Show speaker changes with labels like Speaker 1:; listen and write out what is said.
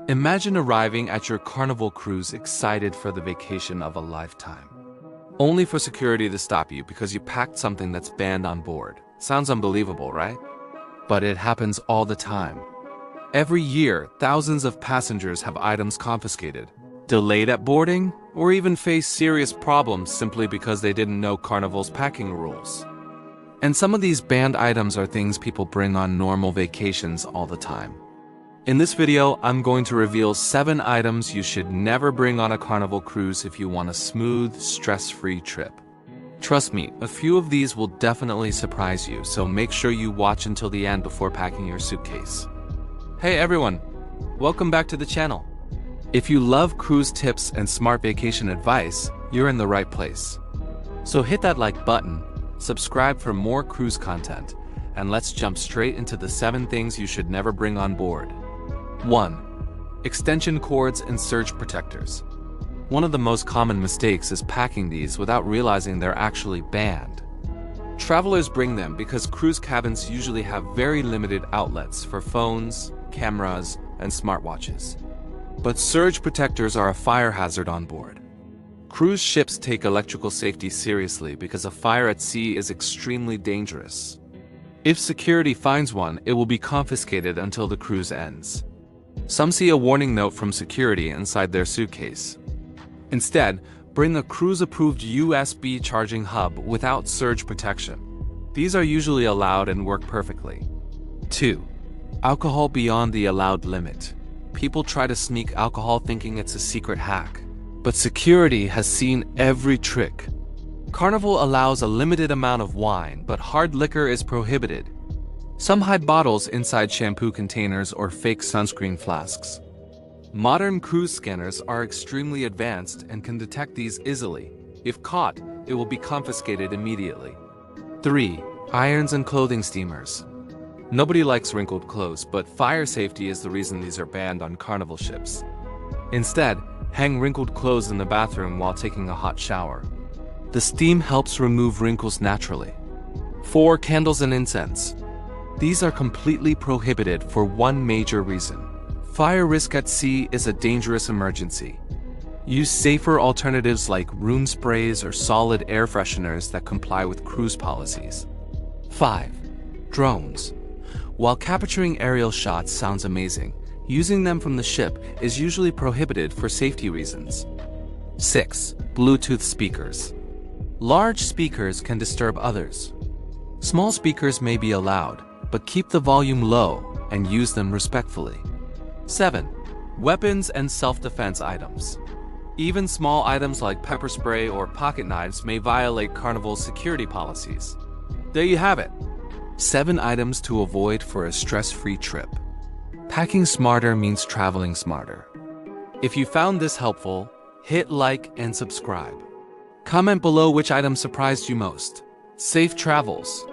Speaker 1: Imagine arriving at your Carnival cruise excited for the vacation of a lifetime, only for security to stop you because you packed something that's banned on board. Sounds unbelievable, right? But it happens all the time. Every year, thousands of passengers have items confiscated, delayed at boarding, or even face serious problems simply because they didn't know Carnival's packing rules. And some of these banned items are things people bring on normal vacations all the time. In this video, I'm going to reveal 7 items you should never bring on a Carnival cruise if you want a smooth, stress-free trip. Trust me, a few of these will definitely surprise you, so make sure you watch until the end before packing your suitcase. Hey everyone, welcome back to the channel. If you love cruise tips and smart vacation advice, you're in the right place. So hit that like button, subscribe for more cruise content, and let's jump straight into the 7 things you should never bring on board. 1. Extension cords and surge protectors. One of the most common mistakes is packing these without realizing they're actually banned. Travelers bring them because cruise cabins usually have very limited outlets for phones, cameras, and smartwatches. But surge protectors are a fire hazard on board. Cruise ships take electrical safety seriously because a fire at sea is extremely dangerous. If security finds one, it will be confiscated until the cruise ends. Some see a warning note from security inside their suitcase. Instead, bring a cruise-approved USB charging hub without surge protection. These are usually allowed and work perfectly. 2. Alcohol beyond the allowed limit. People try to sneak alcohol thinking it's a secret hack, but security has seen every trick. Carnival allows a limited amount of wine, but hard liquor is prohibited. Some hide bottles inside shampoo containers or fake sunscreen flasks. Modern cruise scanners are extremely advanced and can detect these easily. If caught, it will be confiscated immediately. 3. Irons and clothing steamers. Nobody likes wrinkled clothes, but fire safety is the reason these are banned on Carnival ships. Instead, hang wrinkled clothes in the bathroom while taking a hot shower. The steam helps remove wrinkles naturally. 4. Candles and incense. These are completely prohibited for one major reason. Fire risk at sea is a dangerous emergency. Use safer alternatives like room sprays or solid air fresheners that comply with cruise policies. 5. Drones. While capturing aerial shots sounds amazing, using them from the ship is usually prohibited for safety reasons. 6. Bluetooth speakers. Large speakers can disturb others. Small speakers may be allowed, but keep the volume low and use them respectfully. 7. Weapons and self-defense items. Even small items like pepper spray or pocket knives may violate Carnival's security policies. There you have it. 7 items to avoid for a stress-free trip. Packing smarter means traveling smarter. If you found this helpful, hit like and subscribe. Comment below which item surprised you most. Safe travels!